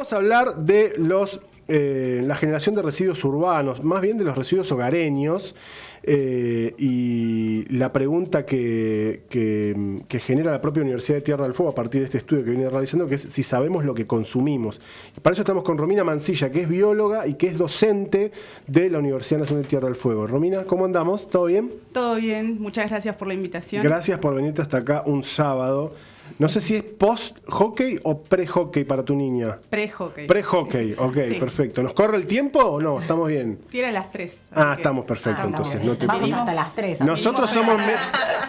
Vamos a hablar de la generación de residuos urbanos, más bien de los residuos hogareños, y la pregunta que genera la propia Universidad de Tierra del Fuego a partir de este estudio que viene realizando, que es si sabemos lo que consumimos. Y para eso estamos con Romina Mancilla, que es bióloga y que es docente de la Universidad Nacional de Tierra del Fuego. Romina, ¿cómo andamos? ¿Todo bien? Todo bien, muchas gracias por la invitación. Gracias por venirte hasta acá un sábado. No sé si es post-hockey o pre-hockey para tu niña. Pre-hockey. Pre-hockey, ok, sí. Perfecto. ¿Nos corre el tiempo o no? ¿Estamos bien? Tiene a las 3. Estamos perfectos, entonces. No te Vamos hasta las 3. Nosotros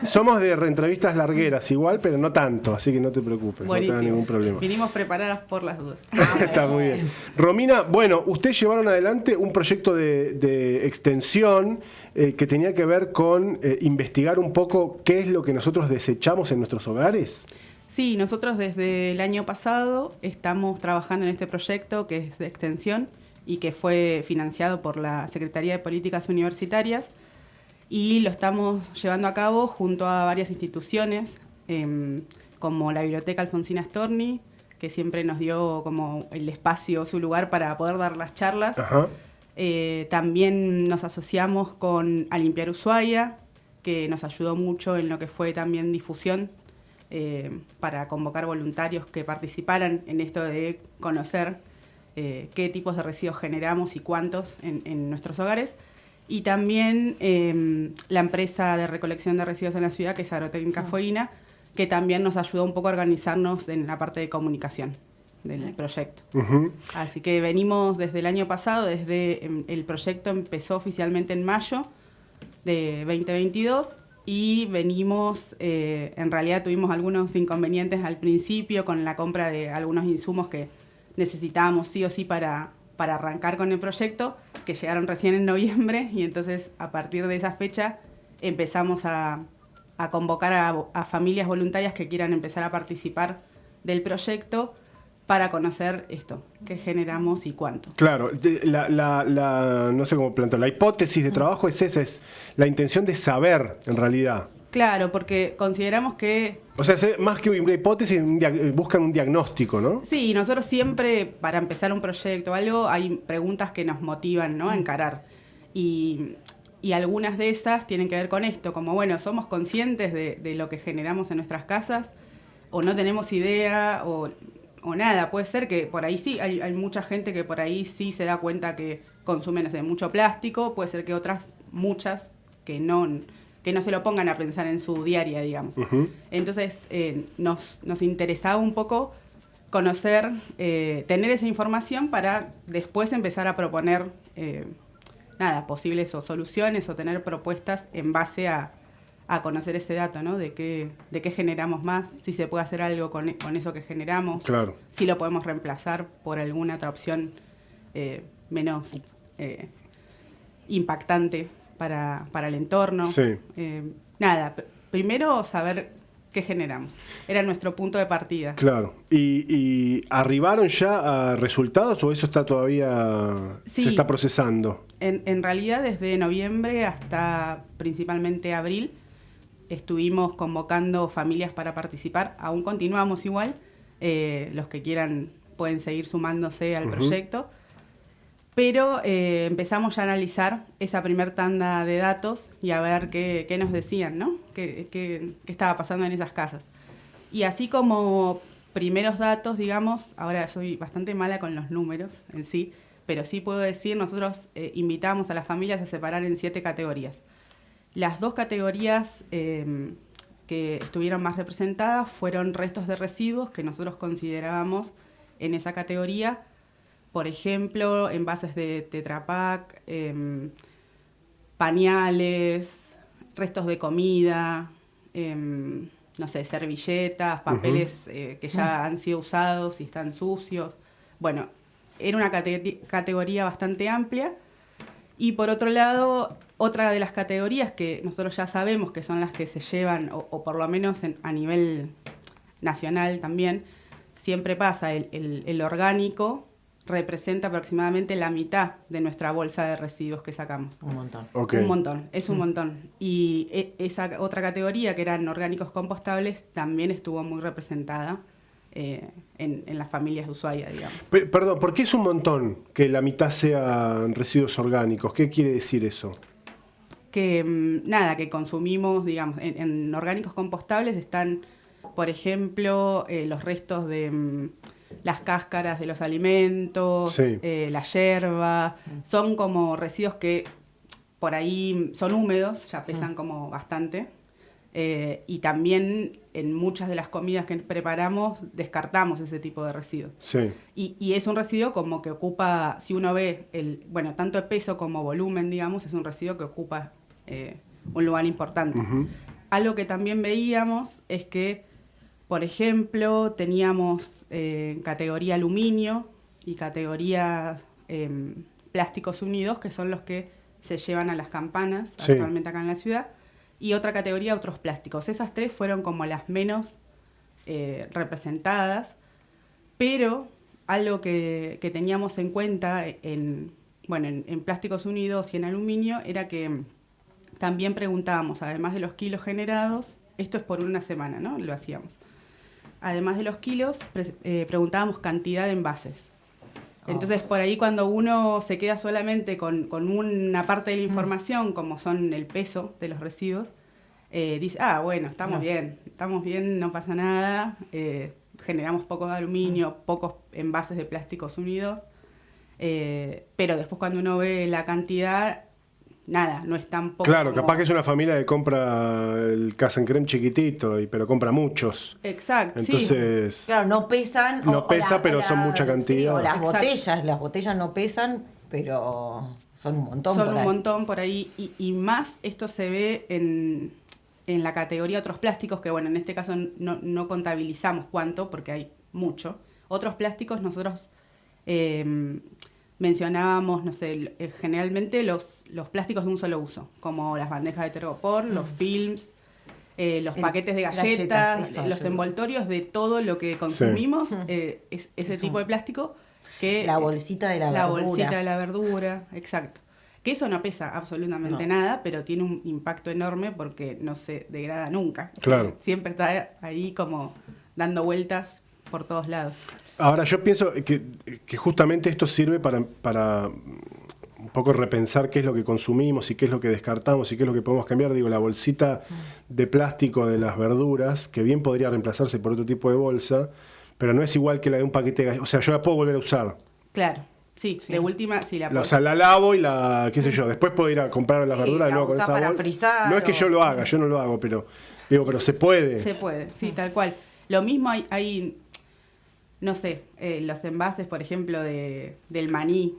somos de entrevistas largueras igual, pero no tanto, así que no te preocupes. Buenísimo. No tengas ningún problema. Vinimos preparadas por las dudas. Está muy bien. Romina, bueno, ustedes llevaron adelante un proyecto de extensión que tenía que ver con investigar un poco qué es lo que nosotros desechamos en nuestros hogares. Sí, nosotros desde el año pasado estamos trabajando en este proyecto que es de extensión y que fue financiado por la Secretaría de Políticas Universitarias y lo estamos llevando a cabo junto a varias instituciones como la Biblioteca Alfonsina Storni, que siempre nos dio como el espacio, su lugar para poder dar las charlas. Ajá. También nos asociamos con A Limpiar Ushuaia, que nos ayudó mucho en lo que fue también difusión para convocar voluntarios que participaran en esto de conocer qué tipos de residuos generamos y cuántos en nuestros hogares. Y también la empresa de recolección de residuos en la ciudad, que es Agrotécnica Foina, que también nos ayudó un poco a organizarnos en la parte de comunicación del proyecto. Uh-huh. Así que venimos desde el año pasado, desde el proyecto empezó oficialmente en mayo de 2022, y venimos, en realidad tuvimos algunos inconvenientes al principio con la compra de algunos insumos que necesitábamos sí o sí para arrancar con el proyecto, que llegaron recién en noviembre, y entonces a partir de esa fecha empezamos a convocar a familias voluntarias que quieran empezar a participar del proyecto para conocer esto, qué generamos y cuánto. Claro, no sé cómo plantear, la hipótesis de trabajo es esa, es la intención de saber, en realidad. Claro, porque consideramos que... O sea, más que una hipótesis, buscan un diagnóstico, ¿no? Sí, nosotros siempre, para empezar un proyecto o algo, hay preguntas que nos motivan, ¿no?, a encarar. Y algunas de esas tienen que ver con esto, como, bueno, ¿somos conscientes de lo que generamos en nuestras casas? ¿O no tenemos idea? O nada, puede ser que por ahí sí, hay mucha gente que por ahí sí se da cuenta que consumen, no sé, mucho plástico, puede ser que otras, muchas, que no se lo pongan a pensar en su diaria, digamos. Uh-huh. Entonces, nos interesaba un poco conocer, tener esa información para después empezar a proponer, posibles soluciones o tener propuestas en base a conocer ese dato, ¿no? De qué generamos más, si se puede hacer algo con eso que generamos, claro, si lo podemos reemplazar por alguna otra opción menos impactante para el entorno. Sí. Primero saber qué generamos. Era nuestro punto de partida. Claro. ¿Y arribaron ya a resultados o eso está todavía, sí, se está procesando? En realidad, desde noviembre hasta principalmente abril, estuvimos convocando familias para participar. Aún continuamos igual. Los que quieran pueden seguir sumándose al proyecto. Pero empezamos ya a analizar esa primer tanda de datos y a ver qué nos decían, ¿no? ¿Qué estaba pasando en esas casas? Y así como primeros datos, digamos, ahora soy bastante mala con los números en sí, pero sí puedo decir, nosotros invitamos a las familias a separar en 7 categorías. Las 2 categorías que estuvieron más representadas fueron restos de residuos que nosotros considerábamos en esa categoría. Por ejemplo, envases de Tetra Pak, pañales, restos de comida, servilletas, papeles que ya han sido usados y están sucios. Bueno, era una categoría bastante amplia. Y por otro lado, otra de las categorías que nosotros ya sabemos que son las que se llevan, o por lo menos a nivel nacional también, siempre pasa, el orgánico representa aproximadamente la mitad de nuestra bolsa de residuos que sacamos. Un montón. Okay. Un montón, es un montón. Y esa otra categoría, que eran orgánicos compostables, también estuvo muy representada en las familias de Ushuaia, digamos. Perdón, ¿por qué es un montón que la mitad sean residuos orgánicos? ¿Qué quiere decir eso? Que que consumimos, digamos, en orgánicos compostables están, por ejemplo, los restos de las cáscaras de los alimentos, Sí. La yerba, son como residuos que por ahí son húmedos, ya pesan como bastante, y también en muchas de las comidas que preparamos descartamos ese tipo de residuos. Sí. Y es un residuo como que ocupa, si uno ve, tanto el peso como volumen, digamos, es un residuo que ocupa un lugar importante. Uh-huh. Algo que también veíamos es que, por ejemplo, teníamos categoría aluminio y categoría plásticos unidos, que son los que se llevan a las campanas Sí. actualmente acá en la ciudad, y otra categoría otros plásticos. Esas tres fueron como las menos representadas, pero algo que teníamos en cuenta en plásticos unidos y en aluminio era que también preguntábamos, además de los kilos generados, esto es por una semana, ¿no? Lo hacíamos. Además de los kilos, preguntábamos cantidad de envases. Entonces, por ahí cuando uno se queda solamente con una parte de la información, como son el peso de los residuos, dice, bueno, estamos bien, no pasa nada, generamos poco de aluminio, pocos envases de plásticos unidos, pero después cuando uno ve la cantidad, nada, no es tan poco. Claro, como... capaz que es una familia que compra el Casen Creme chiquitito, pero compra muchos. Exacto, entonces, sí. Claro, no pesan. No pesa, pero son mucha cantidad. Sí, o las Exacto. las botellas no pesan, pero son un montón Son por un ahí. montón por ahí. Y más esto se ve en la categoría otros plásticos, que bueno, en este caso no contabilizamos cuánto, porque hay mucho. Otros plásticos nosotros mencionábamos, no sé, generalmente los plásticos de un solo uso, como las bandejas de tergopor, los films, los paquetes de galletas, eso, los envoltorios de todo lo que consumimos, es ese tipo de plástico que... La bolsita de la verdura. La bolsita de la verdura, exacto. Que eso no pesa absolutamente nada, pero tiene un impacto enorme porque no se degrada nunca. Claro. Siempre está ahí como dando vueltas por todos lados. Ahora, yo pienso que justamente esto sirve para un poco repensar qué es lo que consumimos y qué es lo que descartamos y qué es lo que podemos cambiar. Digo, la bolsita de plástico de las verduras, que bien podría reemplazarse por otro tipo de bolsa, pero no es igual que la de un paquete de galletas. O sea, yo la puedo volver a usar. Claro, sí. De última, sí la O sea, la lavo y qué sé yo, después puedo ir a comprar las verduras de la nuevo con usás esa para bolsa. frizar No es que yo lo haga, yo no lo hago, pero se puede. Se puede, sí, tal cual. Lo mismo hay no sé, los envases, por ejemplo, del maní,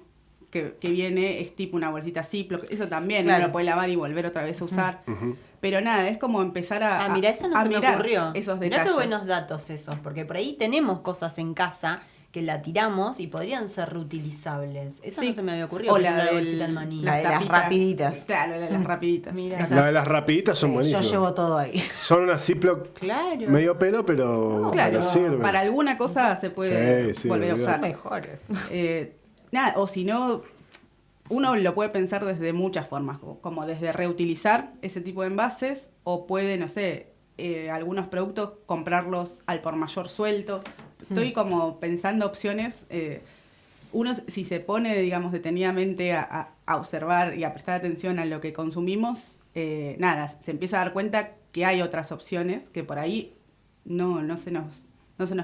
que viene, es tipo una bolsita Ziploc, eso también uno lo puede lavar y volver otra vez a usar. Uh-huh. Pero nada, es como empezar a mira, eso no se me ocurrió. Esos Mirá detalles. qué buenos datos esos, porque por ahí tenemos cosas en casa que la tiramos y podrían ser reutilizables. Eso no se me había ocurrido. O la bolsita del maní. La de las rapiditas. Claro, la de las rapiditas. Mira. La de las rapiditas son Yo buenísimas. llevo todo ahí. Son una Ziploc Claro. medio pelo, pero Claro, sirve. para alguna cosa se puede Sí, volver a usar. Mejor. Nada, o si no, uno lo puede pensar desde muchas formas, como desde reutilizar ese tipo de envases, o puede, no sé, algunos productos comprarlos al por mayor suelto. Estoy como pensando opciones. Uno, si se pone, digamos, detenidamente a observar y a prestar atención a lo que consumimos, se empieza a dar cuenta que hay otras opciones que por ahí no se nos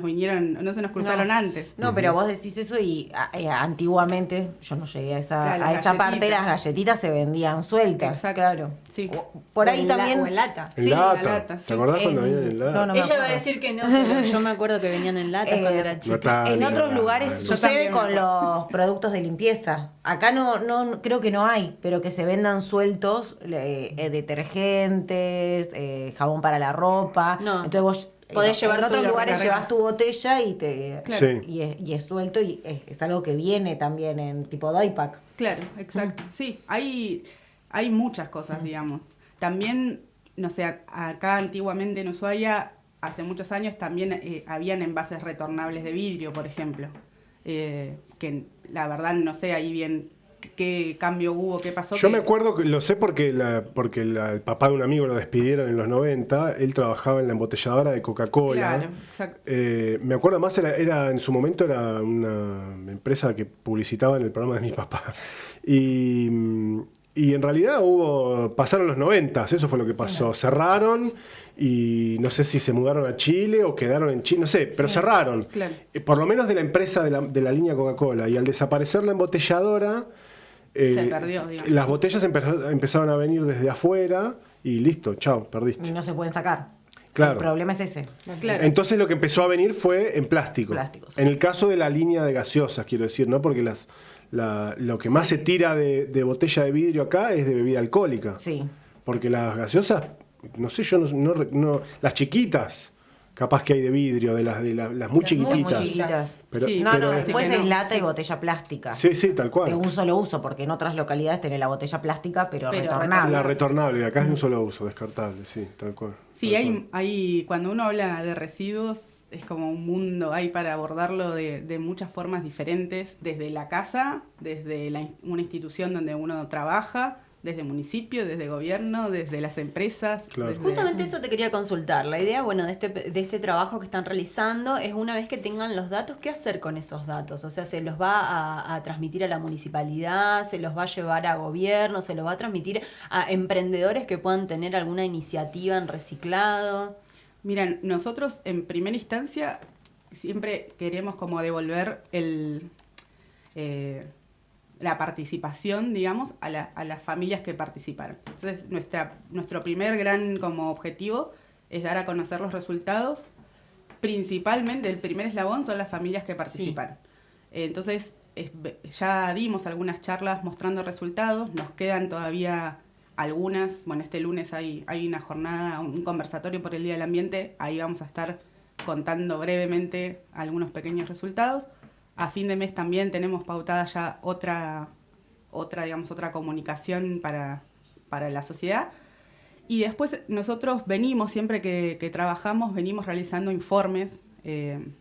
vinieron, no se nos cruzaron antes. No, pero vos decís eso y antiguamente, yo no llegué a esa parte, las galletitas se vendían sueltas. Exacto. Claro. Sí. Por O ahí en también. o en lata. En Sí, lata. la lata, ¿Te sí. acordás cuando venían en lata? No me Ella va a acuerdo. decir que no, pero yo me acuerdo que venían en lata cuando era chica. Natalia, En otros lugares dale. sucede también me con acuerdo. los productos de limpieza. Acá no creo que no hay, pero que se vendan sueltos detergentes, jabón para la ropa. No. Entonces vos Podés llevar en todo otros y lo lugares recargas. llevas tu botella y Sí. y es suelto y es algo que viene también en tipo doypack. Claro, exacto. Sí, hay muchas cosas, digamos. También, no sé, acá antiguamente en Ushuaia, hace muchos años, también habían envases retornables de vidrio, por ejemplo. Que la verdad no sé ahí bien qué cambio hubo, qué pasó. Yo me acuerdo, lo sé porque el papá de un amigo lo despidieron en los 90, él trabajaba en la embotelladora de Coca-Cola. Claro, exacto. Me acuerdo más, era en su momento era una empresa que publicitaba en el programa de mis papás. Y en realidad pasaron los 90, eso fue lo que pasó. Sí. Cerraron y no sé si se mudaron a Chile o quedaron en Chile, no sé, pero cerraron. Claro. Por lo menos de la empresa de la línea Coca-Cola. Y al desaparecer la embotelladora, se perdió, digamos. Las botellas empezaron a venir desde afuera y listo, chao, perdiste. Y no se pueden sacar. Claro. El problema es ese. Claro. Entonces lo que empezó a venir fue en plástico. Plásticos. En el caso de la línea de gaseosas, quiero decir, ¿no? Porque lo que más se tira de botella de vidrio acá es de bebida alcohólica. Sí. Porque las gaseosas, no sé, yo no las chiquitas, capaz que hay de vidrio, de las muy chiquititas. Muy chiquitas. Pero, sí, después es lata y botella plástica. Sí, tal cual. De un solo uso, porque en otras localidades tenés la botella plástica, pero retornable. La retornable, acá es de un solo uso, descartable, sí, tal cual. Sí, hay cuando uno habla de residuos, es como un mundo, hay para abordarlo de muchas formas diferentes, desde la casa, desde una institución donde uno trabaja, desde municipio, desde gobierno, desde las empresas. Claro. Justamente eso te quería consultar. La idea, bueno, de este trabajo que están realizando es, una vez que tengan los datos, ¿qué hacer con esos datos? O sea, ¿se los va a transmitir a la municipalidad? ¿Se los va a llevar a gobierno? ¿Se los va a transmitir a emprendedores que puedan tener alguna iniciativa en reciclado? Mira, nosotros en primera instancia siempre queremos como devolver la participación, digamos, a las familias que participaron. Entonces, nuestro primer gran como objetivo es dar a conocer los resultados. Principalmente, el primer eslabón son las familias que participaron. Sí. Entonces, ya dimos algunas charlas mostrando resultados, nos quedan todavía algunas. Bueno, este lunes hay una jornada, un conversatorio por el Día del Ambiente, ahí vamos a estar contando brevemente algunos pequeños resultados. A fin de mes también tenemos pautada ya otra comunicación para la sociedad. Y después nosotros siempre que trabajamos, venimos realizando informes. En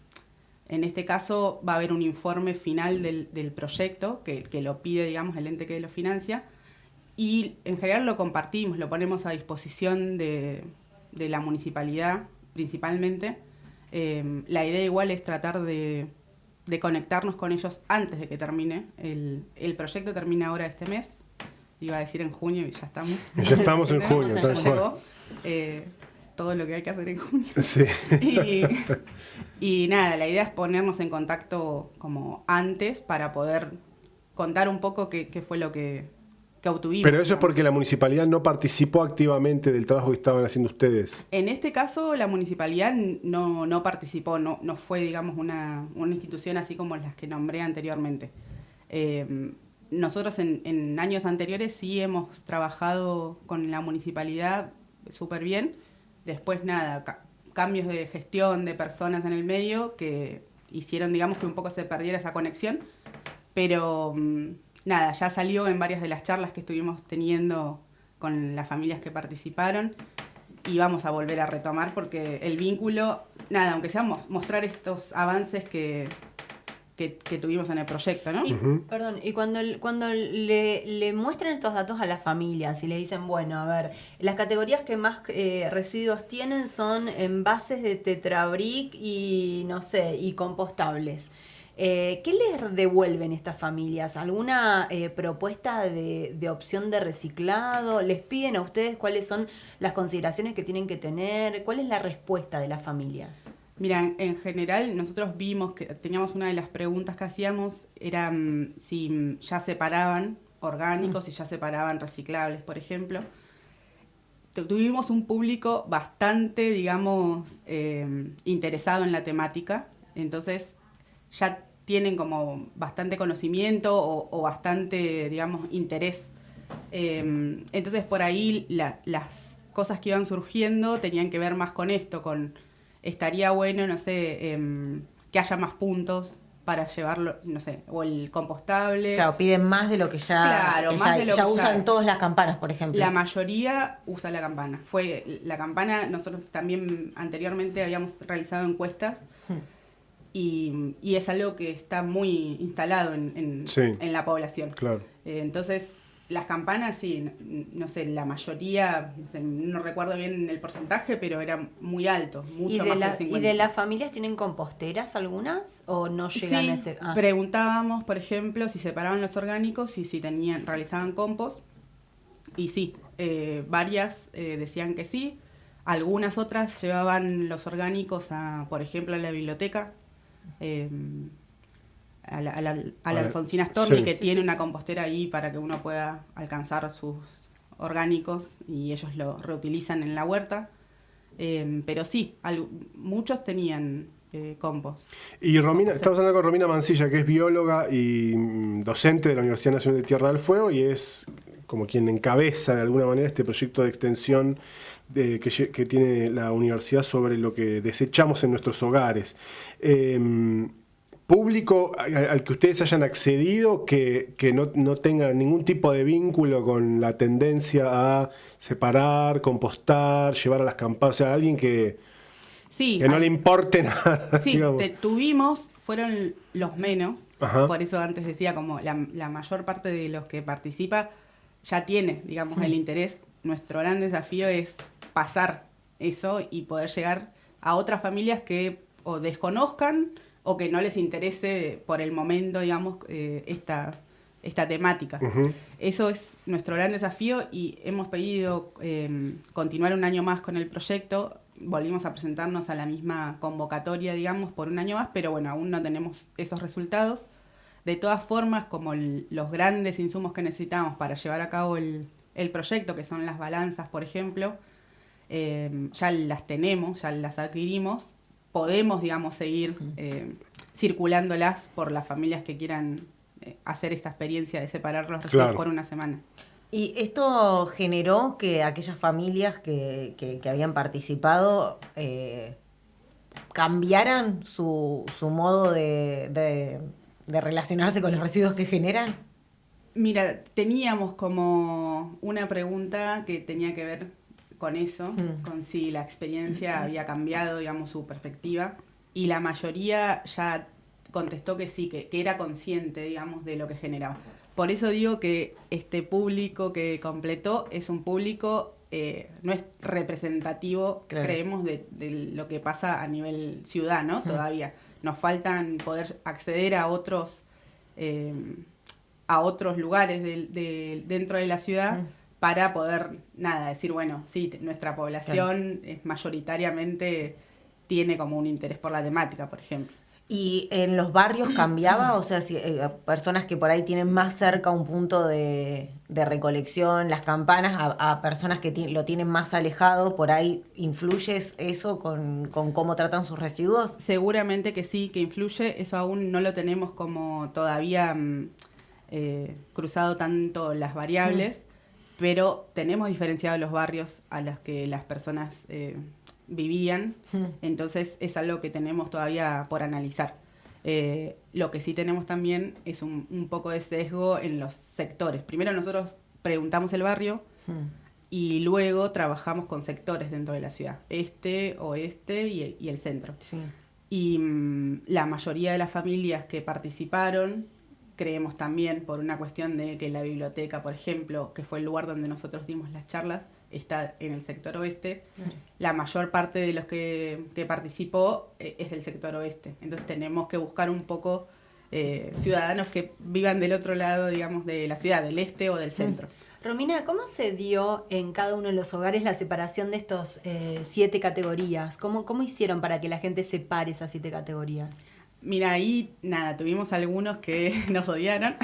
este caso va a haber un informe final del proyecto que lo pide, digamos, el ente que lo financia. Y en general lo compartimos, lo ponemos a disposición de la municipalidad principalmente. La idea igual es tratar de conectarnos con ellos antes de que termine. El proyecto termina ahora este mes. Iba a decir en junio y ya estamos. Ya estamos en junio. Todo lo que hay que hacer en junio. Sí. Y nada, la idea es ponernos en contacto como antes para poder contar un poco qué fue lo que obtuvimos. Pero eso es porque la municipalidad no participó activamente del trabajo que estaban haciendo ustedes. En este caso, la municipalidad no participó, no fue, digamos, una institución así como las que nombré anteriormente. Nosotros en años anteriores sí hemos trabajado con la municipalidad súper bien. Después, nada, cambios de gestión de personas en el medio que hicieron, digamos, que un poco se perdiera esa conexión. Pero nada, ya salió en varias de las charlas que estuvimos teniendo con las familias que participaron y vamos a volver a retomar porque el vínculo, nada, aunque sea mostrar estos avances que tuvimos en el proyecto, ¿no? Y, perdón, y cuando le muestran estos datos a las familias y le dicen, bueno, a ver, las categorías que más residuos tienen son envases de tetrabric y, no sé, y compostables. ¿Qué les devuelven estas familias? ¿Alguna propuesta de opción de reciclado? ¿Les piden a ustedes cuáles son las consideraciones que tienen que tener? ¿Cuál es la respuesta de las familias? Mira, en general nosotros vimos que teníamos una de las preguntas que hacíamos, era si ya separaban orgánicos y ya separaban reciclables, por ejemplo. Tuvimos un público bastante, digamos, interesado en la temática, entonces ya tienen como bastante conocimiento o bastante, digamos, interés. Entonces por ahí las cosas que iban surgiendo tenían que ver más con esto, estaría bueno, no sé, que haya más puntos para llevarlo, no sé, o el compostable. Claro, piden más de lo que ya, ya usan todas las campanas, por ejemplo. La mayoría usa la campana. Fue la campana, nosotros también anteriormente habíamos realizado encuestas y es algo que está muy instalado en la población. Claro. Entonces, las campanas, sí, no sé, la mayoría, no recuerdo bien el porcentaje, pero era muy alto, mucho más del 50%. ¿Y de las familias tienen composteras algunas o no llegan a ese...? Preguntábamos, por ejemplo, si separaban los orgánicos y si realizaban compost, y sí, varias decían que sí, algunas otras llevaban los orgánicos por ejemplo, a la biblioteca, a la Alfonsina Storni, que tiene una compostera ahí para que uno pueda alcanzar sus orgánicos y ellos lo reutilizan en la huerta. Pero sí, muchos tenían compost. Y Romina, estamos hablando con Romina Mancilla, que es bióloga y docente de la Universidad Nacional de Tierra del Fuego y es como quien encabeza de alguna manera este proyecto de extensión que tiene la universidad sobre lo que desechamos en nuestros hogares. Público al que ustedes hayan accedido que no tenga ningún tipo de vínculo con la tendencia a separar, compostar, llevar a las campanas, o sea, alguien que no le importe nada. Sí, fueron los menos. Ajá. Por eso antes decía, como la mayor parte de los que participa ya tiene, digamos, el interés. Nuestro gran desafío es pasar eso y poder llegar a otras familias que o desconozcan o que no les interese por el momento, digamos, esta temática. Uh-huh. Eso es nuestro gran desafío y hemos pedido continuar un año más con el proyecto. Volvimos a presentarnos a la misma convocatoria, digamos, por un año más, pero bueno, aún no tenemos esos resultados. De todas formas, como los grandes insumos que necesitamos para llevar a cabo el proyecto, que son las balanzas, por ejemplo, ya las tenemos, ya las adquirimos. Podemos, digamos, seguir circulándolas por las familias que quieran hacer esta experiencia de separar los residuos por una semana. ¿Y esto generó que aquellas familias que habían participado cambiaran su modo de relacionarse con los residuos que generan? Mira, teníamos como una pregunta que tenía que ver con eso, con si la experiencia había cambiado, digamos, su perspectiva, y la mayoría ya contestó que sí, que era consciente, digamos, de lo que generaba. Por eso digo que este público que completó es un público, no es representativo, creemos, de lo que pasa a nivel ciudad, ¿no? Todavía nos faltan poder acceder a otros lugares dentro de la ciudad, para poder, decir, bueno, sí, nuestra población es mayoritariamente tiene como un interés por la temática, por ejemplo. ¿Y en los barrios cambiaba? O sea, si personas que por ahí tienen más cerca un punto de recolección, las campanas, a personas que lo tienen más alejado, ¿por ahí influye eso con cómo tratan sus residuos? Seguramente que sí, que influye. Eso aún no lo tenemos como todavía cruzado tanto las variables. Pero tenemos diferenciado los barrios a los que las personas vivían, entonces es algo que tenemos todavía por analizar. Lo que sí tenemos también es un poco de sesgo en los sectores. Primero nosotros preguntamos el barrio y luego trabajamos con sectores dentro de la ciudad, oeste y el centro. Sí. Y la mayoría de las familias que participaron, creemos también por una cuestión de que la biblioteca, por ejemplo, que fue el lugar donde nosotros dimos las charlas, está en el sector oeste. La mayor parte de los que participó es del sector oeste. Entonces tenemos que buscar un poco ciudadanos que vivan del otro lado, digamos, de la ciudad, del este o del centro. Romina, ¿cómo se dio en cada uno de los hogares la separación de estos 7 categorías? ¿Cómo hicieron para que la gente separe esas 7 categorías? Mira, ahí tuvimos algunos que nos odiaron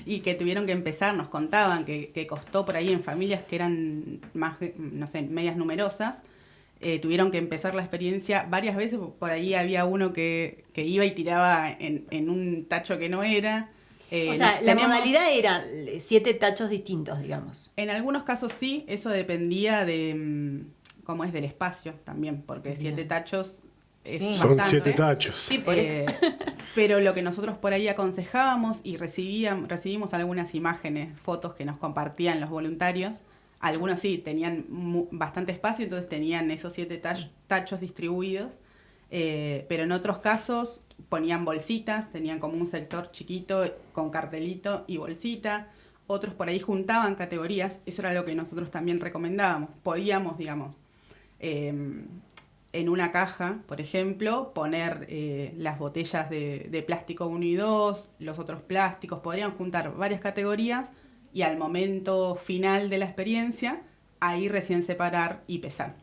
y que tuvieron que empezar, nos contaban que costó por ahí en familias que eran más, no sé, medias numerosas, tuvieron que empezar la experiencia varias veces. Por ahí había uno que iba y tiraba en un tacho que no era. O sea, la modalidad era 7 tachos distintos, digamos. En algunos casos sí, eso dependía de cómo es del espacio también, porque 7 tachos... Son 7 tachos. Sí, por eso. Pero lo que nosotros por ahí aconsejábamos y recibimos algunas imágenes, fotos que nos compartían los voluntarios. Algunos sí tenían bastante espacio, entonces tenían esos 7 tachos distribuidos. Pero en otros casos ponían bolsitas, tenían como un sector chiquito con cartelito y bolsita. Otros por ahí juntaban categorías, eso era lo que nosotros también recomendábamos. Podíamos, digamos, en una caja, por ejemplo, poner las botellas de plástico 1 y 2, los otros plásticos, podrían juntar varias categorías y al momento final de la experiencia, ahí recién separar y pesar.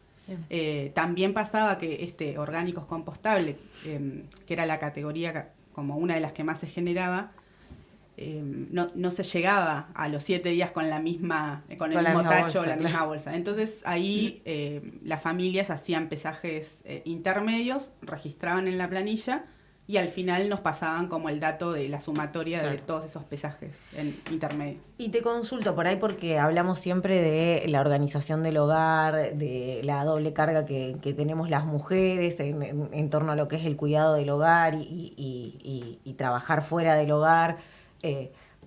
También pasaba que orgánicos compostables, que era la categoría como una de las que más se generaba, no se llegaba a los 7 días con el mismo tacho o la misma bolsa. Entonces ahí las familias hacían pesajes intermedios, registraban en la planilla y al final nos pasaban como el dato de la sumatoria de todos esos pesajes intermedios. Y te consulto por ahí porque hablamos siempre de la organización del hogar, de la doble carga que tenemos las mujeres en torno a lo que es el cuidado del hogar y trabajar fuera del hogar.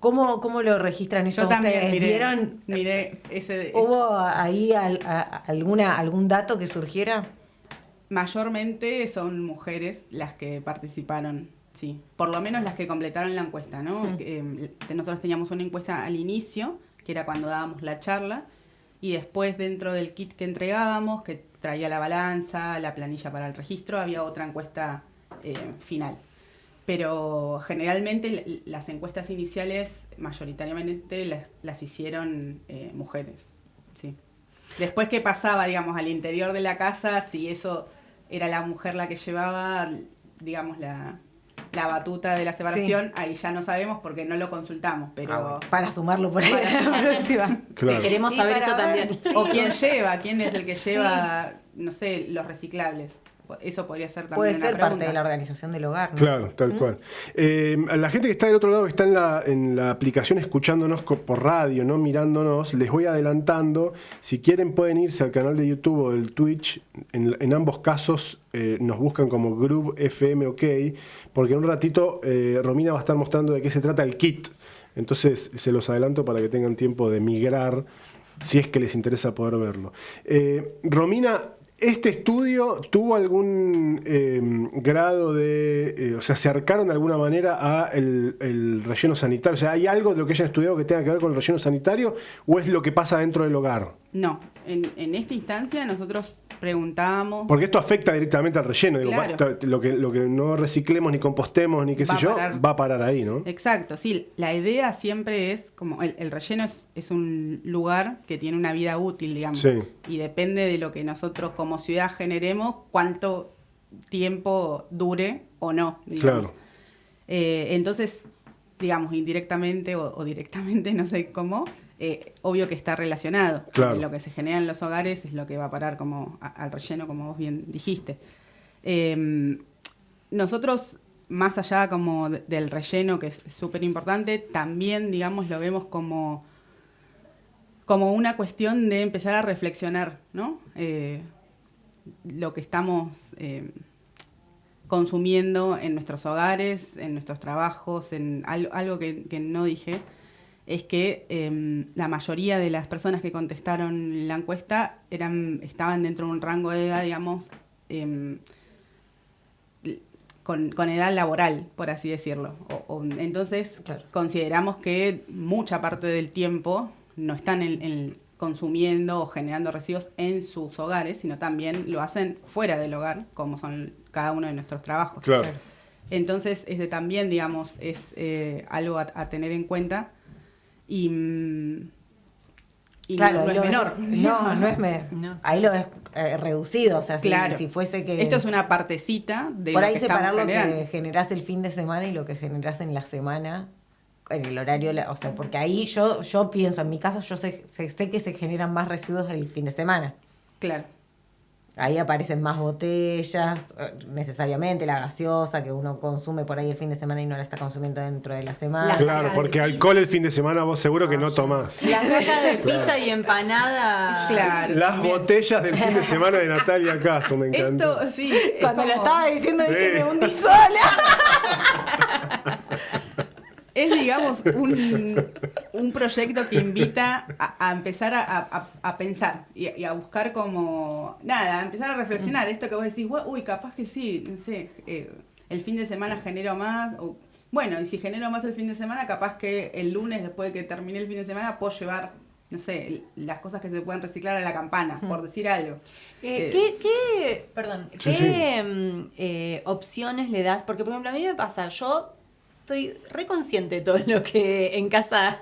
¿Cómo lo registran esto? Yo también ¿Ustedes miré ese... ¿Hubo ahí algún dato que surgiera? Mayormente son mujeres las que participaron, sí. Por lo menos las que completaron la encuesta, ¿no? Nosotros teníamos una encuesta al inicio, que era cuando dábamos la charla, y después dentro del kit que entregábamos, que traía la balanza, la planilla para el registro, había otra encuesta final. Pero generalmente las encuestas iniciales mayoritariamente las hicieron mujeres, sí. Después que pasaba, digamos, al interior de la casa, si eso era la mujer la que llevaba, digamos, la batuta de la separación, ahí ya no sabemos porque no lo consultamos, pero... Para sumarlo por ahí la próxima. Claro. Sí, queremos saber eso también. Sí. O quién es el que lleva, no sé, los reciclables. Eso podría ser también Puede una ser pregunta. parte de la organización del hogar, ¿no? Claro, tal cual. A la gente que está del otro lado, que está en la aplicación escuchándonos por radio, no mirándonos, les voy adelantando. Si quieren pueden irse al canal de YouTube o del Twitch. En ambos casos nos buscan como Groove FM OK, porque en un ratito Romina va a estar mostrando de qué se trata el kit. Entonces se los adelanto para que tengan tiempo de migrar, si es que les interesa poder verlo. Romina, ¿este estudio tuvo algún grado de... o sea, se acercaron de alguna manera a el relleno sanitario? O sea, ¿hay algo de lo que hayan estudiado que tenga que ver con el relleno sanitario o es lo que pasa dentro del hogar? No, en esta instancia nosotros preguntábamos... Porque esto afecta directamente al relleno. Claro. Digo, lo que no reciclemos, ni compostemos, ni qué sé yo, va a parar ahí, ¿no? Exacto, sí. La idea siempre es, como el relleno es un lugar que tiene una vida útil, digamos. Sí. Y depende de lo que nosotros como ciudad generemos, cuánto tiempo dure o no, digamos. Claro. Entonces, digamos, indirectamente o directamente, no sé cómo, obvio que está relacionado. Claro. Lo que se genera en los hogares es lo que va a parar como al relleno, como vos bien dijiste. Nosotros, más allá como del relleno, que es súper importante, también, digamos, lo vemos como una cuestión de empezar a reflexionar, ¿no? Lo que estamos consumiendo en nuestros hogares, en nuestros trabajos, en algo que no dije, es que la mayoría de las personas que contestaron la encuesta estaban dentro de un rango de edad, digamos, con edad laboral, por así decirlo. Entonces, claro, consideramos que mucha parte del tiempo no están consumiendo o generando residuos en sus hogares, sino también lo hacen fuera del hogar, como son cada uno de nuestros trabajos. Claro. Entonces, ese también, digamos, es algo a tener en cuenta. Y claro, no es menor. No es menor. No. Ahí lo es reducido, o sea, claro, si fuese que... Esto es una partecita de por lo ahí que separar lo generando. que generás el fin de semana y lo que generás en la semana, en el horario, o sea, porque ahí yo pienso, en mi caso yo sé que se generan más residuos el fin de semana. Claro. Ahí aparecen más botellas, necesariamente la gaseosa que uno consume por ahí el fin de semana y no la está consumiendo dentro de la semana. Claro, porque alcohol el fin de semana vos seguro que no tomás. Las cajas de pizza y empanadas. Claro. Las botellas del fin de semana de Natalia Caso, me encantó. Esto, sí. Cuando como... lo estaba diciendo dije, me hundí sola. digamos, un proyecto que invita a empezar a pensar y a buscar como, nada, a empezar a reflexionar. Esto que vos decís, uy, capaz que sí, no sé, el fin de semana genero más, o, bueno, y si genero más el fin de semana, capaz que el lunes, después de que termine el fin de semana, puedo llevar, no sé, las cosas que se pueden reciclar a la campana, por decir algo. ¿Qué Sí. opciones le das? Porque, por ejemplo, a mí me pasa, yo estoy re consciente de todo lo que en casa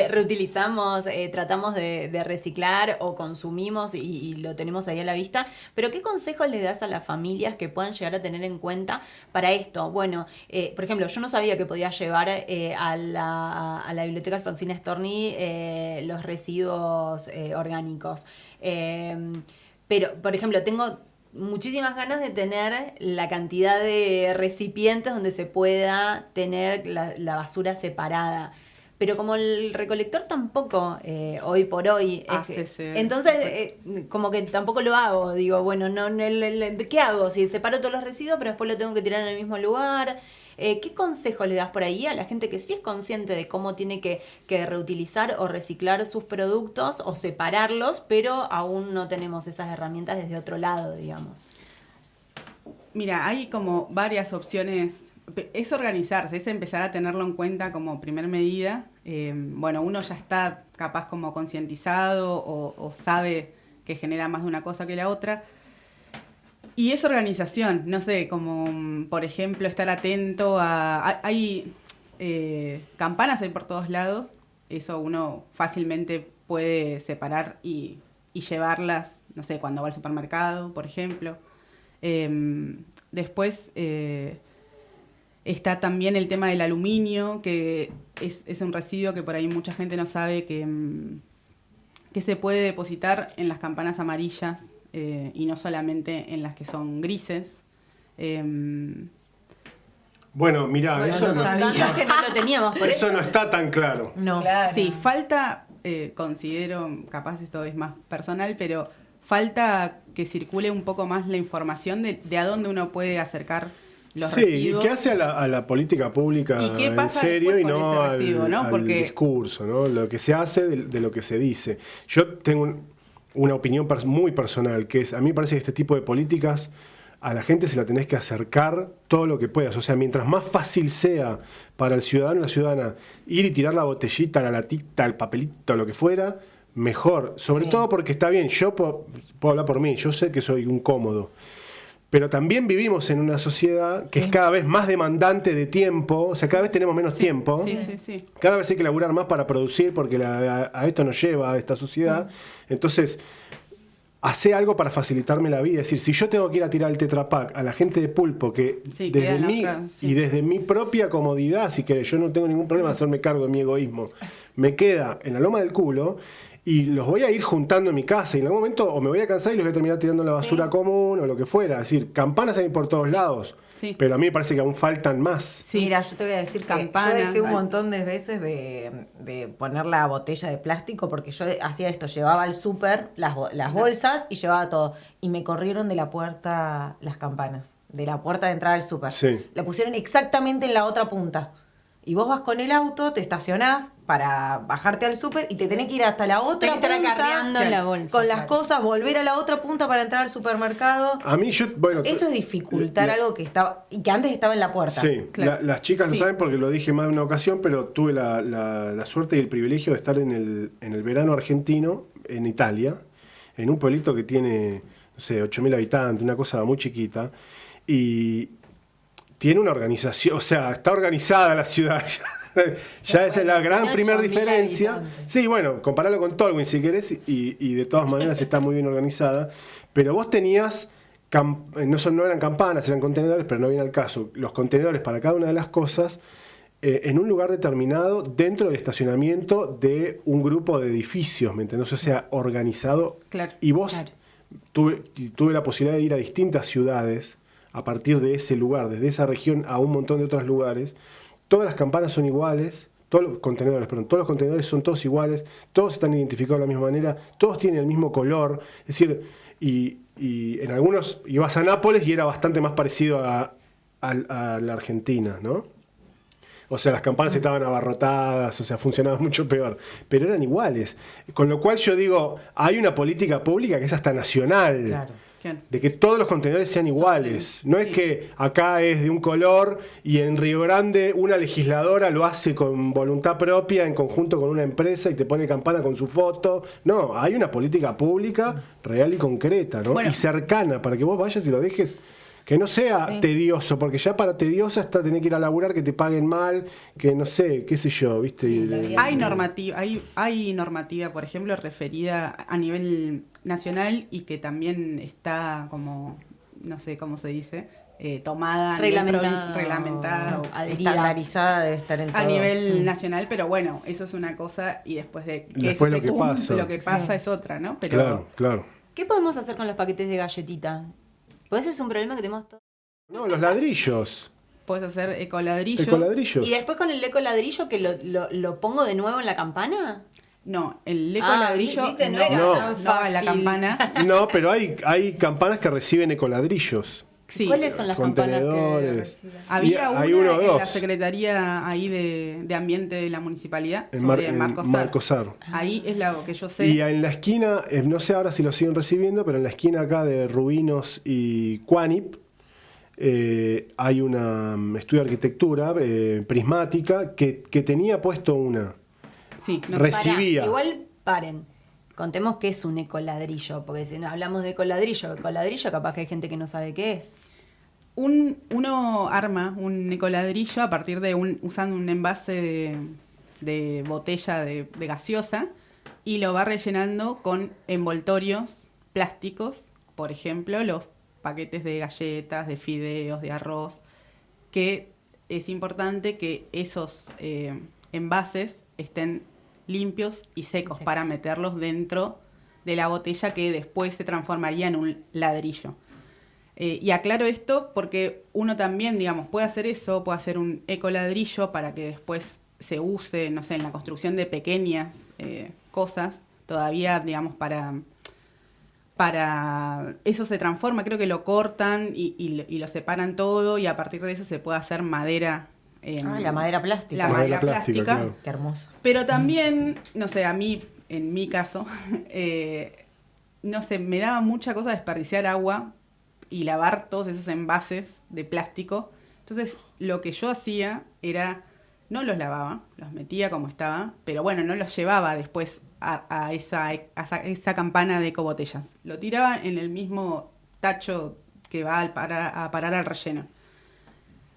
reutilizamos, tratamos de reciclar o consumimos y lo tenemos ahí a la vista, pero ¿qué consejos le das a las familias que puedan llegar a tener en cuenta para esto? Bueno, por ejemplo, yo no sabía que podía llevar a la Biblioteca Alfonsina Storni los residuos orgánicos. Pero, por ejemplo, tengo muchísimas ganas de tener la cantidad de recipientes donde se pueda tener la basura separada. Pero como el recolector tampoco, hoy por hoy, entonces como que tampoco lo hago. Digo, bueno, ¿qué hago? Si separo todos los residuos, pero después lo tengo que tirar en el mismo lugar. ¿Qué consejo le das por ahí a la gente que sí es consciente de cómo tiene que reutilizar o reciclar sus productos o separarlos, pero aún no tenemos esas herramientas desde otro lado, digamos? Mira, hay como varias opciones. Es organizarse, es empezar a tenerlo en cuenta como primer medida. Bueno, uno ya está capaz como concientizado o sabe que genera más de una cosa que la otra. Y es organización, no sé, como por ejemplo estar atento a... Hay campanas hay por todos lados, eso uno fácilmente puede separar y llevarlas, no sé, cuando va al supermercado, por ejemplo. Después está también el tema del aluminio, que es un residuo que por ahí mucha gente no sabe que se puede depositar en las campanas amarillas. Y no solamente en las que son grises. Bueno, mirá, eso no sabía. Que no lo teníamos, por eso no está tan claro. No. Claro. Sí, falta, considero, capaz esto es más personal, pero falta que circule un poco más la información de a dónde uno puede acercar los residuos. Sí, ¿qué hace a la política pública ¿Y qué pasa en serio y después con no ese residuo, ¿no? al Porque discurso, ¿no? Lo que se hace de lo que se dice. Yo tengo una opinión muy personal, que es, a mí me parece que este tipo de políticas a la gente se la tenés que acercar todo lo que puedas. O sea, mientras más fácil sea para el ciudadano y la ciudadana ir y tirar la botellita, la latita, el papelito, lo que fuera, mejor. Sobre todo porque está bien, yo puedo hablar por mí, yo sé que soy un cómodo. Pero también vivimos en una sociedad que es cada vez más demandante de tiempo, o sea, cada vez tenemos menos tiempo. Sí. Cada vez hay que laburar más para producir porque a esto nos lleva a esta sociedad. Entonces, hace algo para facilitarme la vida. Es decir, si yo tengo que ir a tirar el Tetra Pak a la gente de Pulpo, que desde mí y desde mi propia comodidad, así que yo no tengo ningún problema de hacerme cargo de mi egoísmo, me queda en la loma del culo. Y los voy a ir juntando en mi casa y en algún momento o me voy a cansar y los voy a terminar tirando en la basura común o lo que fuera. Es decir, campanas hay por todos lados. Sí. Pero a mí me parece que aún faltan más. Sí. Mira, yo te voy a decir que yo dejé un montón de veces de poner la botella de plástico porque yo hacía esto, llevaba al súper las bolsas y llevaba todo. Y me corrieron de la puerta las campanas, de la puerta de entrada al súper. Sí. La pusieron exactamente en la otra punta. Y vos vas con el auto, te estacionás para bajarte al súper y te tenés que ir hasta la otra punta acarreando la bolsa, con las cosas, volver a la otra punta para entrar al supermercado. A mí Eso es dificultar algo que estaba y que antes estaba en la puerta. Sí, Claro. las chicas lo saben porque lo dije más de una ocasión, pero tuve la suerte y el privilegio de estar en el verano argentino, en Italia, en un pueblito que tiene, no sé, 8.000 habitantes, una cosa muy chiquita, y tiene una organización, o sea, está organizada la ciudad. Ya es la gran primera diferencia. Habitantes. Sí, bueno, compararlo con Tolwyn si querés, y de todas maneras está muy bien organizada. Pero vos tenías, no eran campanas, eran contenedores, pero no viene al caso. Los contenedores para cada una de las cosas en un lugar determinado dentro del estacionamiento de un grupo de edificios, ¿me entendés? O sea, organizado. Claro. Y vos, Claro. tuve la posibilidad de ir a distintas ciudades a partir de ese lugar, desde esa región a un montón de otros lugares. Todas las campanas son iguales, todos los contenedores son todos iguales, todos están identificados de la misma manera, todos tienen el mismo color. Es decir, y en algunos ibas a Nápoles y era bastante más parecido a la Argentina, ¿no? O sea, las campanas estaban abarrotadas, o sea, funcionaban mucho peor. Pero eran iguales. Con lo cual yo digo, hay una política pública que es hasta nacional. Claro. De que todos los contenedores sean iguales. No es que acá es de un color y en Río Grande una legisladora lo hace con voluntad propia en conjunto con una empresa y te pone campana con su foto. No, hay una política pública real y concreta, ¿no? Bueno. Y cercana para que vos vayas y lo dejes. Que no sea tedioso, porque ya para tedioso hasta tener que ir a laburar, que te paguen mal, que no sé, qué sé yo, ¿viste? Sí, la vida. Hay normativa, por ejemplo, referida a nivel nacional y que también está como, no sé cómo se dice, tomada a nivel reglamentada o adherida. Estandarizada debe estar en todo. a nivel nacional, pero bueno, eso es una cosa y después de que Después ese lo que pasa. lo que pasa Sí. es otra, ¿no? Pero Claro, claro. ¿Qué podemos hacer con los paquetes de galletita? Pues ese es un problema que tenemos todos. No, los ladrillos. puedes hacer ecoladrillo. Ecoladrillos. ¿Y después con el ecoladrillo que lo pongo de nuevo en la campana? No, el ecoladrillo viste, no, no era No. tan no va en la fácil. campana. No, pero hay campanas que reciben ecoladrillos. Sí. ¿Cuáles son las campanas que Contenedores. reciben? Había hay una uno o en la dos. Secretaría ahí de Ambiente de la Municipalidad, En sobre en Marcosar. Marcosar. Ahí es lo que yo sé. Y en la esquina, no sé ahora si lo siguen recibiendo, pero en la esquina acá de Rubinos y Cuanip hay un estudio de arquitectura prismática que tenía puesto una. Sí, no Reci- sé. recibía. Pará, igual paren. Contemos qué es un ecoladrillo, porque si no hablamos de ecoladrillo, capaz que hay gente que no sabe qué es. Uno arma un ecoladrillo a partir de usando un envase de botella de gaseosa y lo va rellenando con envoltorios plásticos, por ejemplo, los paquetes de galletas, de fideos, de arroz, que es importante que esos envases estén limpios y secos para meterlos dentro de la botella que después se transformaría en un ladrillo. Y aclaro esto porque uno también, digamos, puede hacer eso, puede hacer un ecoladrillo para que después se use, no sé, en la construcción de pequeñas cosas, todavía, digamos, para eso se transforma, creo que lo cortan y lo separan todo y a partir de eso se puede hacer madera. La madera plástica. La madera plástica, plástica. claro. Qué hermoso. Pero también, no sé, a mí, en mi caso, no sé, me daba mucha cosa desperdiciar agua y lavar todos esos envases de plástico. Entonces, lo que yo hacía era, no los lavaba, los metía como estaba, pero bueno, no los llevaba después a esa campana de ecobotellas. Lo tiraba en el mismo tacho que va a parar al relleno.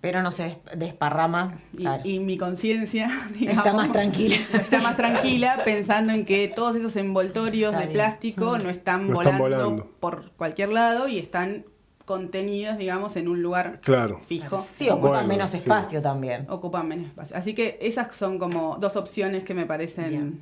Pero no se desparrama. Y, Claro. y mi conciencia, digamos, Está más tranquila. está más tranquila pensando en que todos esos envoltorios Está de bien. plástico no están No están volando volando. por cualquier lado y están contenidos, digamos, en un lugar Claro. fijo. Sí, ocupan Bueno, menos sí. espacio también. Ocupan menos espacio. Así que esas son como dos opciones que me parecen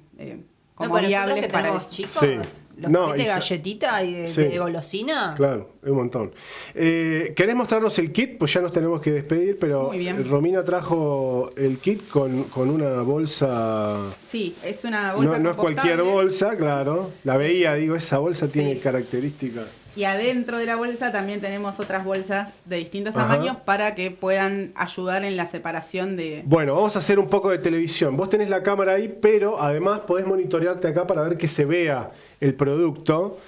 como Bueno, nosotros viables que para tenemos eso. chicos, Sí. los No, paquetes de y galletita y de, sí. de golosina. Claro, es un montón. ¿Querés mostrarnos el kit? Pues ya nos tenemos que despedir, pero Muy bien. Romina trajo el kit con una bolsa. Sí, es una bolsa No es cualquier compostable. bolsa, claro. La veía, digo, esa bolsa tiene Sí. características. Y adentro de la bolsa también tenemos otras bolsas de distintos Ajá. tamaños para que puedan ayudar en la separación de... Bueno, vamos a hacer un poco de televisión. Vos tenés la cámara ahí, pero además podés monitorearte acá para ver que se vea el producto.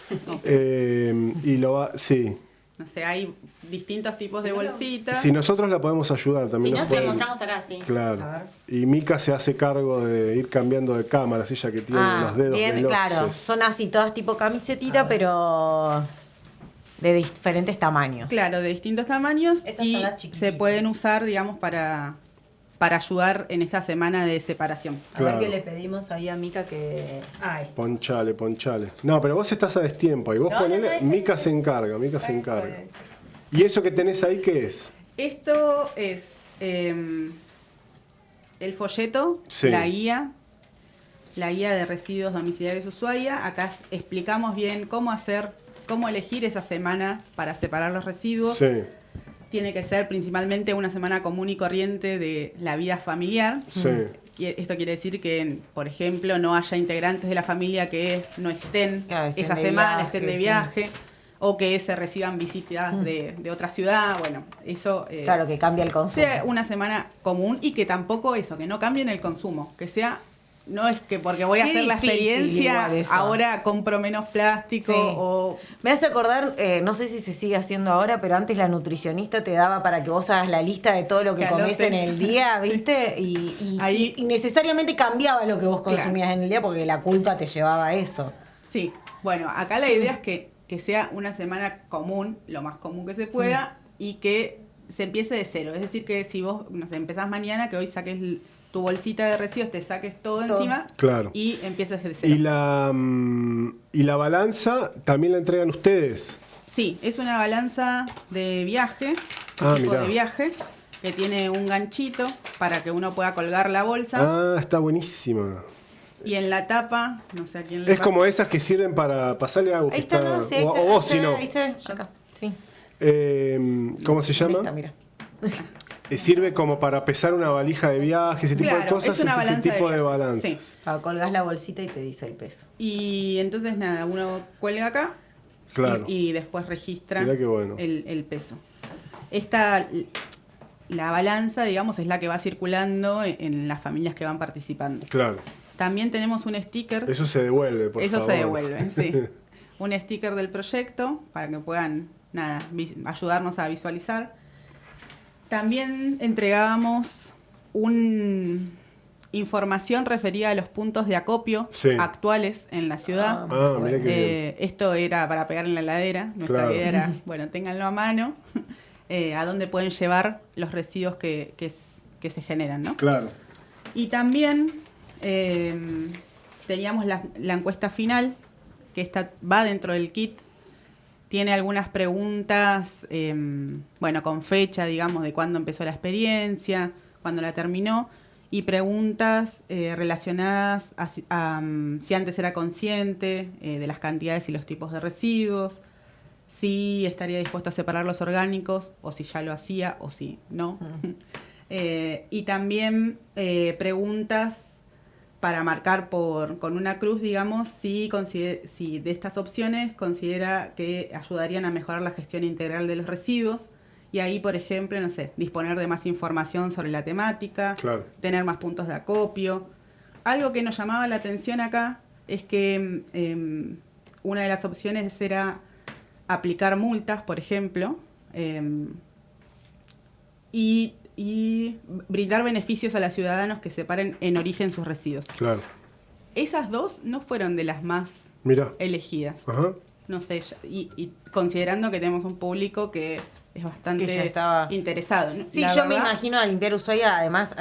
Y lo va. Sí. No sé, hay distintos tipos de bolsitas. Si nosotros la podemos ayudar Si también. no, nos se lo pueden- mostramos acá, sí. Claro. A ver. Y Mica se hace cargo de ir cambiando de cámaras, ella que tiene los dedos bien, veloces. claro. Son así, todas tipo camisetita, pero de diferentes tamaños. Claro, de distintos tamaños. Estas y son las chiquititas. se pueden usar, digamos, para ayudar en esta semana de separación. A Claro. ver qué le pedimos ahí a Mica que... Ponchale. No, pero vos estás a destiempo y vos No, ponele, no, este- Mica se encarga. ¿Y eso que tenés ahí qué es? Esto es el folleto, Sí. la guía de residuos domiciliarios Ushuaia. Acá explicamos bien cómo elegir esa semana para separar los residuos. Sí, Tiene que ser principalmente una semana común y corriente de la vida familiar. sí. Esto quiere decir que, por ejemplo, no haya integrantes de la familia que no estén Claro, estén esa de semana, viaje, estén de sí. viaje, o que se reciban visitas de otra ciudad, bueno, eso... Claro, que cambia el consumo. sea una semana común y que tampoco eso, que no cambien el consumo, que sea... No es que porque voy a Qué hacer la difícil experiencia, igual eso. ahora compro menos plástico Sí. o... Me hace acordar, no sé si se sigue haciendo ahora, pero antes la nutricionista te daba para que vos hagas la lista de todo lo que Que comés en anotes. el día, ¿viste? Y Ahí- y necesariamente cambiaba lo que vos consumías Claro. en el día porque la culpa te llevaba a eso. Sí, bueno, acá la idea es que sea una semana común, lo más común que se pueda, y que se empiece de cero. Es decir, que si vos, no sé, empezás mañana, que hoy saques tu bolsita de residuos, te saques todo encima Claro. y empieces de cero. Y la balanza también la entregan ustedes. Sí, es una balanza de viaje, Ah, tipo mirá. de viaje, que tiene un ganchito para que uno pueda colgar la bolsa. Ah, está buenísima. Y en la tapa, no sé a quién le Es como esas que sirven para pasarle agua. Ahí está, ¿no? Sí, ahí o, se o vos, se si ve, no. ahí se ve, acá, sí. ¿Cómo se Ahí llama? está, mira. Sirve como para pesar una valija de viaje, ese tipo de Claro, cosas. es una ese balanza de tipo de viaje. balanzas. Sí. Colgás la bolsita y te dice el peso. Y entonces nada, uno cuelga acá Claro. y después registra Mirá qué bueno. el peso. La balanza, digamos, es la que va circulando en las familias que van participando. Claro. También tenemos un sticker. Eso se devuelve, por Eso favor. se devuelve, sí. Un sticker del proyecto para que puedan, nada, ayudarnos a visualizar. También entregábamos información referida a los puntos de acopio Sí. actuales en la ciudad. Ah, mirá qué bien. Esto era para pegar en la heladera. Nuestra Claro. idea era, bueno, ténganlo a mano, a dónde pueden llevar los residuos que se generan, ¿no? Claro. Y también teníamos la encuesta final, que esta va dentro del kit. Tiene algunas preguntas, bueno, con fecha, digamos, de cuándo empezó la experiencia, cuándo la terminó, y preguntas relacionadas a si antes era consciente de las cantidades y los tipos de residuos, si estaría dispuesto a separar los orgánicos, o si ya lo hacía, o si no. Y también preguntas para marcar con una cruz, digamos, si de estas opciones considera que ayudarían a mejorar la gestión integral de los residuos. Y ahí, por ejemplo, no sé, disponer de más información sobre la temática, Claro. tener más puntos de acopio. Algo que nos llamaba la atención acá es que una de las opciones era aplicar multas, por ejemplo, y brindar beneficios a los ciudadanos que separen en origen sus residuos. Claro. Esas dos no fueron de las más Mirá. elegidas. Ajá. No sé, y considerando que tenemos un público que es bastante Que ya estaba interesado, ¿no? Sí, La yo me verdad, imagino a Limpiar Ushuaia, además,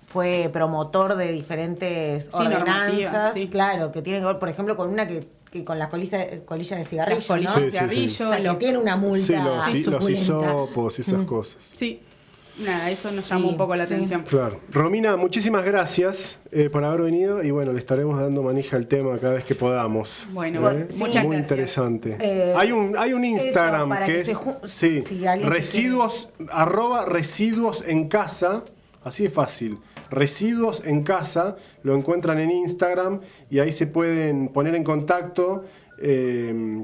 fue promotor de diferentes Sí, ordenanzas, normativas, sí. claro, que tienen que ver, por ejemplo, con una que con las colillas de cigarrillo, las colillas ¿no? de Sí, sí, sí. cigarrillo, O sea, que tiene una multa Sí, los suculenta. hisopos y esas cosas. Sí, nada, eso nos llamó Sí, un poco la sí. atención. Claro. Romina, muchísimas gracias por haber venido y bueno, le estaremos dando manija al tema cada vez que podamos. Bueno, sí. muchas Muy gracias. interesante. Hay un Instagram para que que es se sí, si alguien se residuos, @residuos en casa, así es fácil. Residuos en casa, lo encuentran en Instagram y ahí se pueden poner en contacto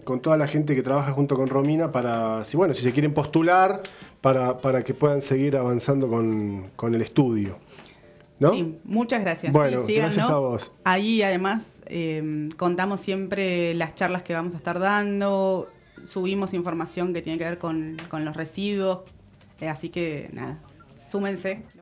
con toda la gente que trabaja junto con Romina para, si se quieren postular, para que puedan seguir avanzando con el estudio. ¿No? Sí, muchas gracias. Bueno, Sí, síganos. gracias a vos. Ahí además contamos siempre las charlas que vamos a estar dando, subimos información que tiene que ver con los residuos, así que nada, súmense.